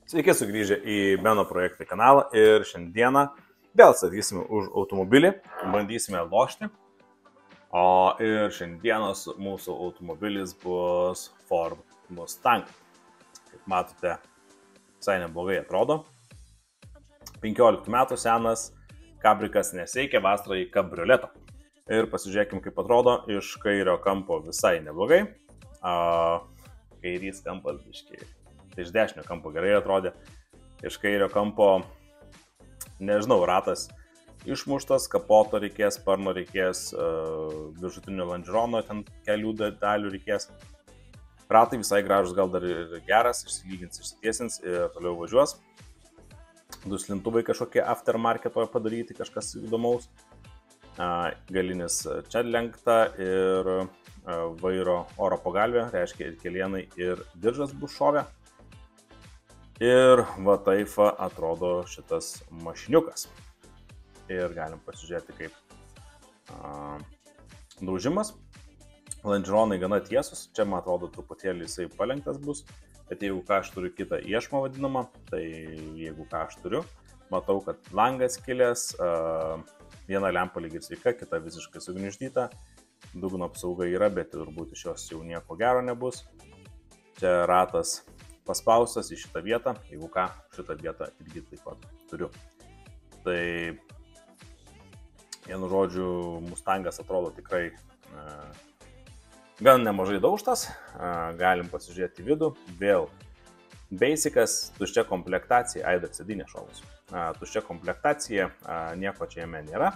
Sveiki sugrįžę į Beno projektai kanalą ir šiandieną vėl statysime už automobilį, bandysime lošti. Ir šiandienos mūsų automobilis bus Ford Mustang. Kaip matote, visai neblogai atrodo. 15 metų senas, kabrikas neseikia, vasarą į kabrioletą. Ir pasižiūrėkime, kaip atrodo iš kairio kampo visai neblogai. Kairys kampas biškiai. Tai iš dešinio kampo gerai atrodė. Iš kairio kampo, nežinau, ratas išmuštas, kapoto reikės, sparno reikės, viršutinio lonžerono ten kelių dalių reikės. Ratai visai gražus, gal dar ir geras, išsilygins, išsitiesins ir toliau važiuos. Duslintuvai kažkokie aftermarketoje padaryti, kažkas įdomaus. Galinis čia lenkta ir vairo oro pagalvė, reiškia ir kelienai, ir diržas bus šovę. Ir va taip atrodo šitas mašiniukas. Ir galim pasižiūrėti kaip daužimas. Lonžeronai gana tiesus, čia man atrodo truputėlį jisai palenktas bus. Bet jeigu ką aš turiu kitą iešmą vadinamą, tai jeigu ką aš turiu, matau, kad langas kilęs, viena lempa lyg ir sveika, kita visiškai sugniuždyta. Dugno apsauga yra, bet turbūt iš jos jau nieko gero nebus. Čia ratas paspaustas į šitą vietą, jeigu ką, šitą vietą irgi taip pat turiu. Tai, vienu žodžiu, Mustangas atrodo tikrai gan nemažai daužtas. Galim pasižiūrėti vidų. Vėl basicas, tuščia komplektacija, dar sėdynė šovus. Tuščia komplektacija, nieko čia jame nėra.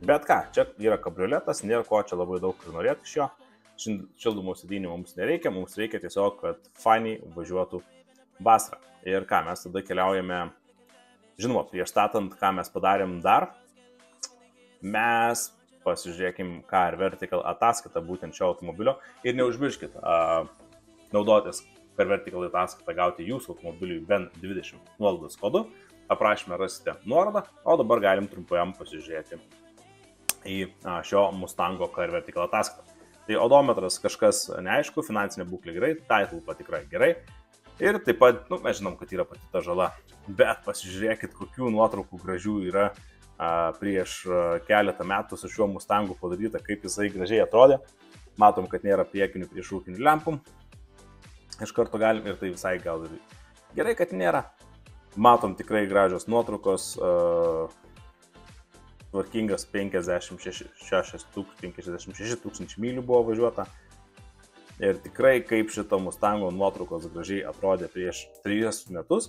Bet ką, čia yra kabrioletas, nėra ko čia labai daug norėti iš jo. Šildomų sėdynių mums nereikia, mums reikia tiesiog, kad fainiai važiuotų vasarą. Ir ką, mes tada keliaujame, žinoma, prieš statant, ką mes padarėm dar, mes pasižiūrėkim Car Vertical ataskaitą būtent šio automobilio ir neužmirškit naudotis Car Vertical ataskaitą gauti jūsų automobiliui BEN 20 nuolaidos kodu. Aprašyme rasite nuorodą, o dabar galim trumpajam pasižiūrėti į šio Mustango Car Vertical ataskaitą. Tai odometras kažkas neaišku, finansinė būklė gerai, title patikra gerai. Ir taip pat, mes žinom, kad yra pati ta žala, bet pasižiūrėkit, kokių nuotraukų gražių yra prieš keletą metų su šiuo Mustangu padaryta, kaip jisai gražiai atrodė. Matom, kad nėra priekinių priešrūkinių lempų. Iš karto galim ir tai visai gal ir gerai, kad nėra. Matom tikrai gražios nuotraukos. Tvarkingas 56 tūkstančių mylių buvo važiuota. Ir tikrai kaip šito Mustango nuotraukos gražiai atrodė prieš 3 metus.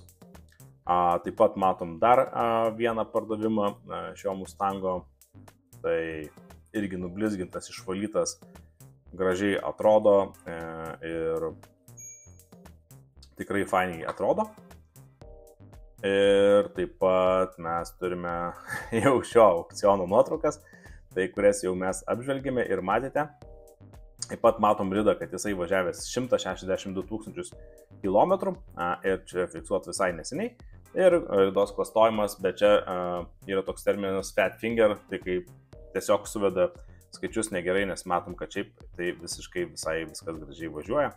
Taip pat matom dar vieną pardavimą šio Mustango. Tai irgi nublizgintas, išvalytas, gražiai atrodo ir tikrai fainiai atrodo. Ir taip pat mes turime jau šio aukciono nuotraukas, tai kurias jau mes apžvelgėme ir matėte. Taip pat matom ridą, kad jisai važiavęs 162 tūkstančius kilometrų ir čia fiksuot visai neseniai. Ir ridos klastojimas, bet čia yra toks terminas fat finger, tai kaip tiesiog suveda skaičius negerai, nes matom, kad šiaip tai visiškai visai viskas gražiai važiuoja.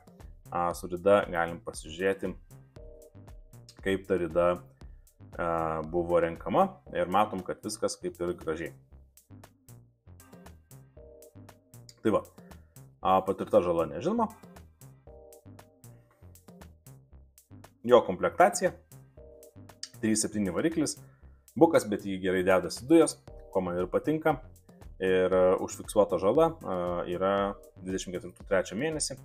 Su rida galim pasižiūrėti, kaip ta rida buvo renkama ir matom, kad viskas kaip ir gražiai. Tai va, patirta žala nežinoma. Jo komplektacija, 3.7 variklis, bukas, bet jį gerai dedasi dujos, ko man ir patinka. Ir užfiksuota žala yra 24-3 mėnesį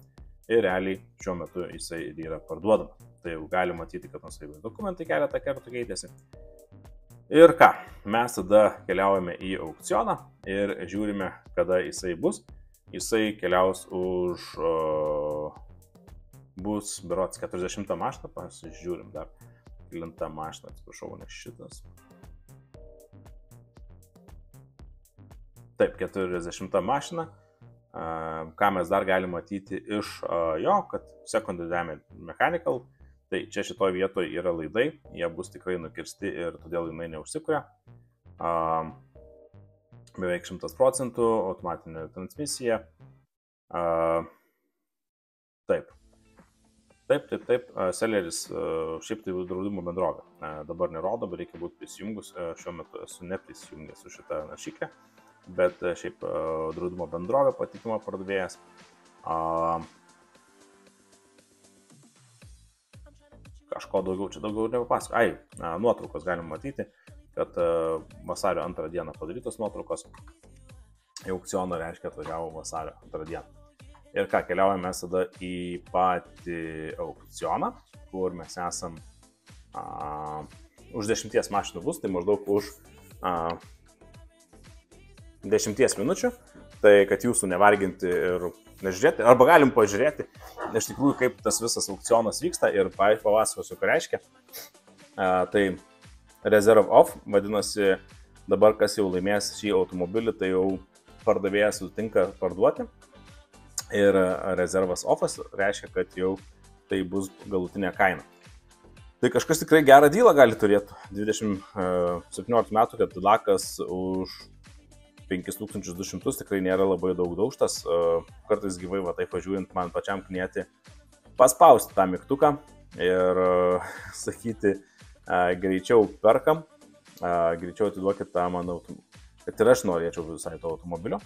ir realiai šiuo metu jisai yra parduodama. Tai jau gali matyti, kad nuosavybės dokumentai keletą kartų keitėsi. Ir ką, mes tada keliaujame į aukcioną ir žiūrime, kada jisai bus. Jisai keliaus už, bus berods 40 mašina, pasižiūrim dar, kelintą mašiną, atsiprašau, ne šitas. Taip, 40 mašina. Ką mes dar galime matyti iš jo, kad secondary damage mechanical. Tai čia šitoje vietoje yra laidai, jie bus tikrai nukirsti ir todėl jinai neužsikuria. Beveik 100%, automatinė transmisija. Taip. Taip. Celeris šiaip tai draudimo bendrovė. Dabar nerodo, bet reikia būti prisijungus. Šiuo metu esu neprisijungęs su šitą naršyklę, bet šiaip draudimo bendrovė, patikimo pardavėjas. Kažko daugiau, čia daugiau nepapasakosiu. Nuotraukos galima matyti, kad vasario 2 dieną padarytos nuotraukos. Į aukcioną reiškia atvažiavo vasario 2 dieną. Ir ką, keliaujame mes tada į patį aukcioną, kur mes esam už 10 mašinų bus, tai maždaug už 10 minučių. Tai kad jūsų nevarginti ir nežiūrėti, arba galim pažiūrėti, iš tikrųjų, kaip tas visas aukcionas vyksta ir papasakosiu, ką reiškia. Tai Reserve Off, vadinasi, dabar kas jau laimės šį automobilį, tai jau pardavėjas sutinka parduoti. Ir rezervas offas reiškia, kad jau tai bus galutinė kaina. Tai kažkas tikrai gerą dylą gali turėti. 17 metų Cadillakas už 5200 tikrai nėra labai daug daužtas. Kartais gyvai va taip važiuojant man pačiam knieti paspausti tą mygtuką ir sakyti greičiau perkam, greičiau atiduokit tą mano automobilį. Kad ir aš norėčiau visai to automobilio.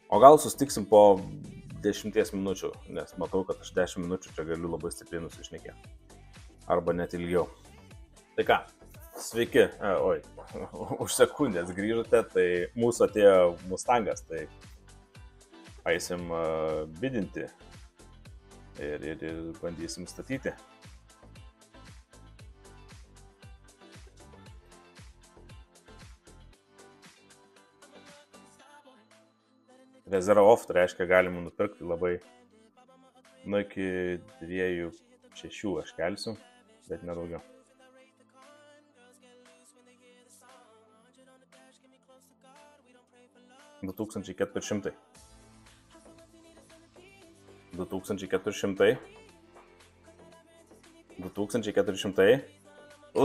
O gal sustiksim po 10 minučių, nes matau, kad aš 10 minučių čia galiu labai stipriai nusišnekėti. Arba net ilgiau. Tai ką, sveiki, už sekundės grįžote, tai mūsų atėjo Mustangas, tai eisim bidinti ir bandysim statyti. Reserve Off, tai reiškia, galima nupirkti labai, iki 2,6 aš kelsiu, bet nedaugiau. $2400.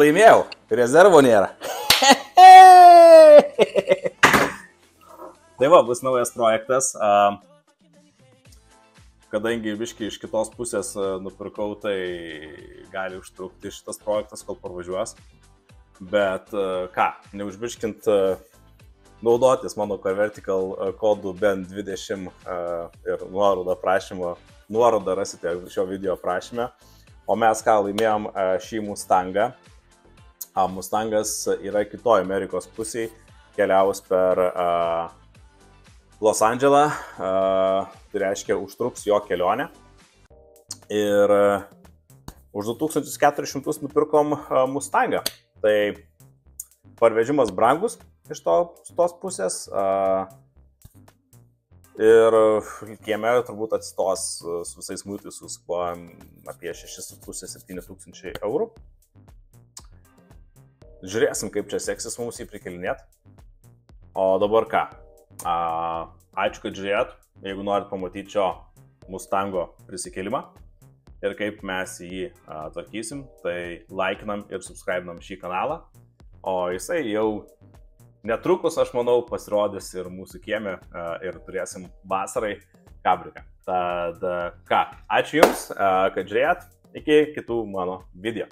Laimėjau, rezervo nėra. Tai va, bus naujas projektas, kadangi biškai iš kitos pusės nupirkau, tai gali užtrukti šitas projektas, kol parvažiuos. Bet ką, neužbiškint naudotis mano Vertical kodu BEN20 ir nuorodą rasite šio video aprašyme. O mes ką, laimėjom šį Mustangą. Mustangas yra kitoje Amerikos pusėje, keliaus per Los Andželą, tai reiškia užtruks jo kelionę. Ir už 2400 nupirkom Mustangą. Tai parvežimas brangus iš tos pusės. Ir kieme turbūt atstos su visais muitais apie 6,5–7 tūkstančiai eurų. Žiūrėsim, kaip čia seksis mums jį prikelinėti. O dabar ką? Ačiū, kad žiūrėt. Jeigu norit pamatyti šio Mustango prisikelimą ir kaip mes jį tvarkysim, tai laikinam ir subscribinam šį kanalą. O jisai jau netrukus, aš manau, pasirodys ir mūsų kieme ir turėsim vasarai kabriką. Tad ką, ačiū Jums, kad žiūrėt. Iki kitų mano video.